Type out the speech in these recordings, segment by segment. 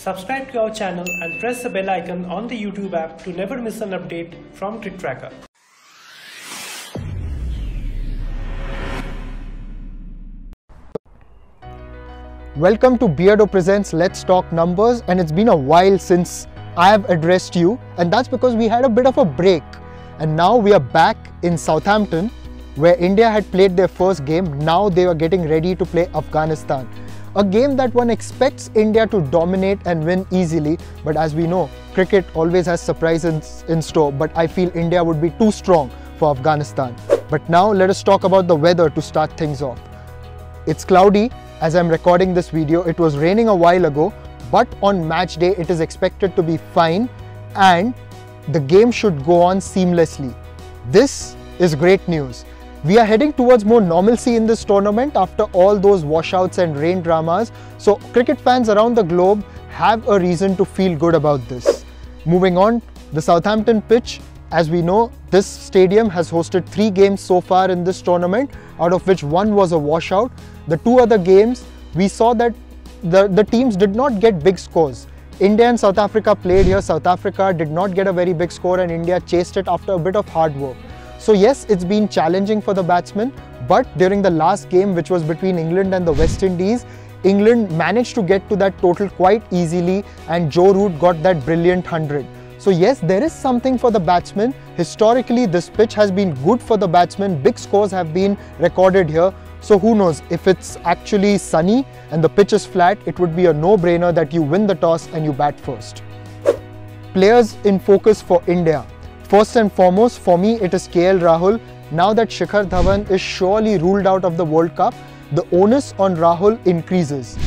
Subscribe to our channel and press the bell icon on the YouTube app to never miss an update from Trick Tracker. Welcome to Beardo Presents Let's Talk Numbers, and it's been a while since I have addressed you, and that's because we had a bit of a break. And now we are back in Southampton, where India had played their first game. Now they are getting ready to play Afghanistan. A game that one expects India to dominate and win easily, but as we know, cricket always has surprises in store, but I feel India would be too strong for Afghanistan. But now let us talk about the weather to start things off. It's cloudy as I'm recording this video. It was raining a while ago, but on match day it is expected to be fine and the game should go on seamlessly. This is great news. We are heading towards more normalcy in this tournament after all those washouts and rain dramas. So cricket fans around the globe have a reason to feel good about this. Moving on, the Southampton pitch. As we know, this stadium has hosted 3 games so far in this tournament, out of which 1 was a washout. The 2 other games, we saw that the teams did not get big scores. India and South Africa played here. South Africa did not get a very big score and India chased it after a bit of hard work. So yes, it's been challenging for the batsmen, but during the last game, which was between England and the West Indies, England managed to get to that total quite easily and Joe Root got that brilliant 100. So yes, there is something for the batsmen. Historically, this pitch has been good for the batsmen. Big scores have been recorded here. So who knows, if it's actually sunny and the pitch is flat, it would be a no-brainer that you win the toss and you bat first. Players in focus for India. First and foremost, for me, it is KL Rahul. Now that Shikhar Dhawan is surely ruled out of the World Cup, the onus on Rahul increases.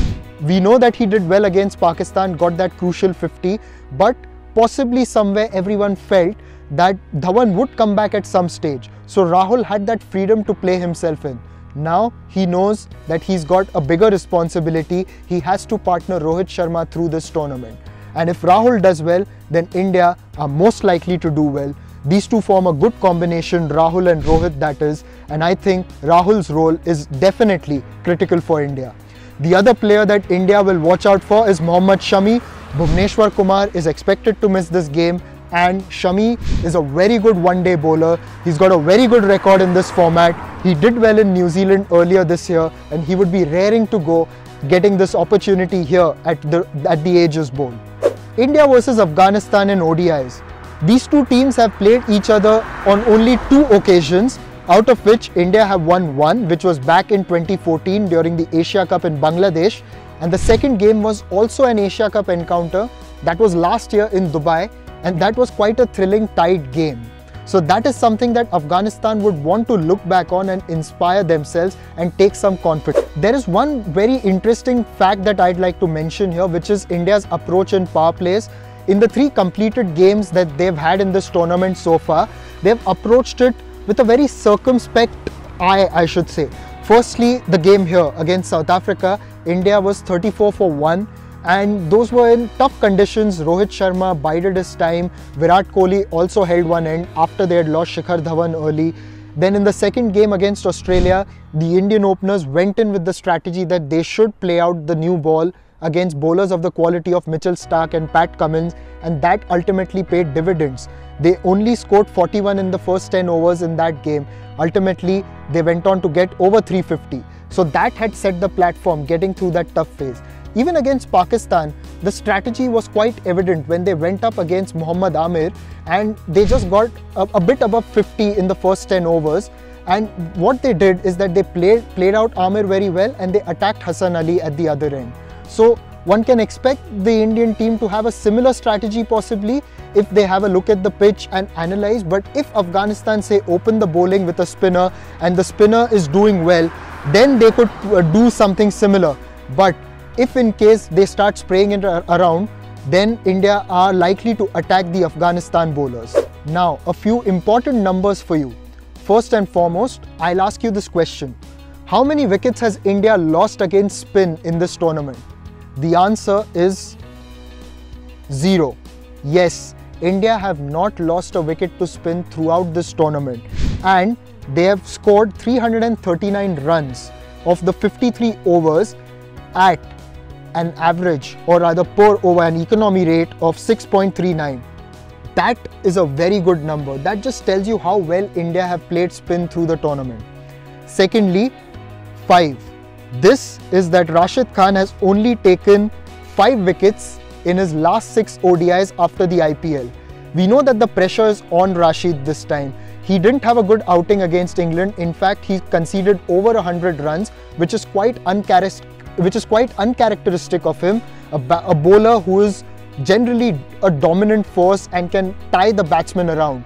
We know that he did well against Pakistan, got that crucial 50, but possibly somewhere everyone felt that Dhawan would come back at some stage. So Rahul had that freedom to play himself in. Now he knows that he's got a bigger responsibility. He has to partner Rohit Sharma through this tournament. And if Rahul does well, then India are most likely to do well. These two form a good combination, Rahul and Rohit that is, and I think Rahul's role is definitely critical for India. The other player that India will watch out for is Mohammad Shami. Bhuvneshwar Kumar is expected to miss this game, and Shami is a very good one-day bowler. He's got a very good record in this format. He did well in New Zealand earlier this year, and he would be raring to go, getting this opportunity here at the Aegis Bowl. India versus Afghanistan in ODIs. These two teams have played each other on only 2 occasions, out of which India have won 1, which was back in 2014 during the Asia Cup in Bangladesh. And the second game was also an Asia Cup encounter. That was last year in Dubai, and that was quite a thrilling tight game. So that is something that Afghanistan would want to look back on and inspire themselves and take some confidence. There is one very interesting fact that I'd like to mention here, which is India's approach in power plays. In the 3 completed games that they've had in this tournament so far, they've approached it with a very circumspect eye, I should say. Firstly, the game here against South Africa, India was 34 for 1. And those were in tough conditions. Rohit Sharma bided his time. Virat Kohli also held one end after they had lost Shikhar Dhawan early. Then in the second game against Australia, the Indian openers went in with the strategy that they should play out the new ball against bowlers of the quality of Mitchell Starc and Pat Cummins, and that ultimately paid dividends. They only scored 41 in the first 10 overs in that game. Ultimately, they went on to get over 350. So that had set the platform getting through that tough phase. Even against Pakistan, the strategy was quite evident when they went up against Mohammad Amir and they just got a bit above 50 in the first 10 overs. And what they did is that they played out Amir very well and they attacked Hassan Ali at the other end. So one can expect the Indian team to have a similar strategy possibly if they have a look at the pitch and analyze. But if Afghanistan say open the bowling with a spinner and the spinner is doing well, then they could do something similar. But if in case they start spraying it around, then India are likely to attack the Afghanistan bowlers. Now, a few important numbers for you. First and foremost, I'll ask you this question. How many wickets has India lost against spin in this tournament? The answer is 0. Yes, India have not lost a wicket to spin throughout this tournament. And they have scored 339 runs of the 53 overs at an average, or rather per over, an economy rate of 6.39. That is a very good number. That just tells you how well India have played spin through the tournament. Secondly, 5. This is that Rashid Khan has only taken 5 wickets in his last 6 ODIs after the IPL. We know that the pressure is on Rashid this time. He didn't have a good outing against England. In fact, he conceded over 100 runs, which is quite uncharacteristic of him, a bowler who is generally a dominant force and can tie the batsman around.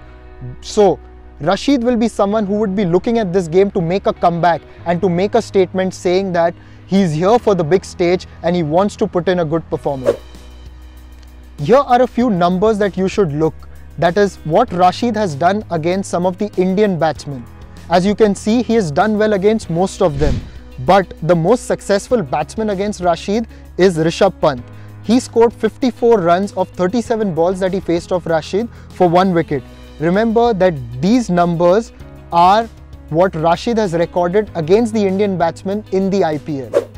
So, Rashid will be someone who would be looking at this game to make a comeback and to make a statement saying that he's here for the big stage and he wants to put in a good performance. Here are a few numbers that you should look. That is what Rashid has done against some of the Indian batsmen. As you can see, he has done well against most of them. But the most successful batsman against Rashid is Rishabh Pant. He scored 54 runs of 37 balls that he faced off Rashid for 1 wicket. Remember that these numbers are what Rashid has recorded against the Indian batsmen in the IPL.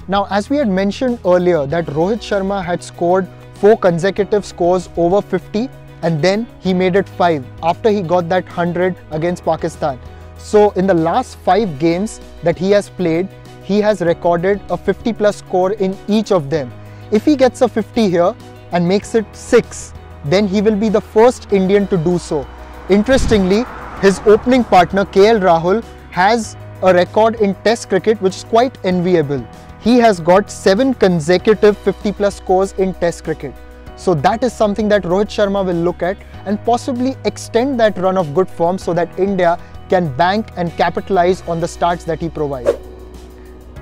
Now, as we had mentioned earlier that Rohit Sharma had scored 4 consecutive scores over 50, and then he made it 5 after he got that 100 against Pakistan. So in the last 5 games that he has played, he has recorded a 50 plus score in each of them. If he gets a 50 here and makes it 6, then he will be the first Indian to do so. Interestingly, his opening partner KL Rahul has a record in Test cricket which is quite enviable. He has got 7 consecutive 50 plus scores in Test cricket. So that is something that Rohit Sharma will look at and possibly extend that run of good form so that India can bank and capitalize on the starts that he provides.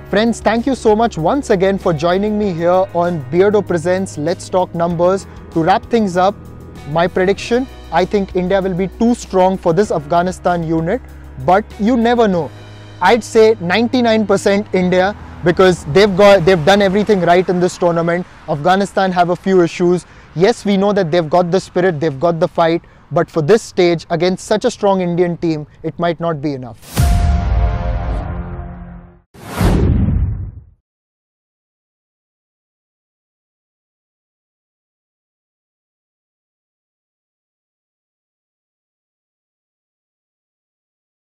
Friends, thank you so much once again for joining me here on Beardo Presents Let's Talk Numbers. To wrap things up, my prediction, I think India will be too strong for this Afghanistan unit, but you never know. I'd say 99% India, because they've done everything right in this tournament. Afghanistan have a few issues. Yes, we know that they've got the spirit, they've got the fight, but for this stage against such a strong Indian team, it might not be enough.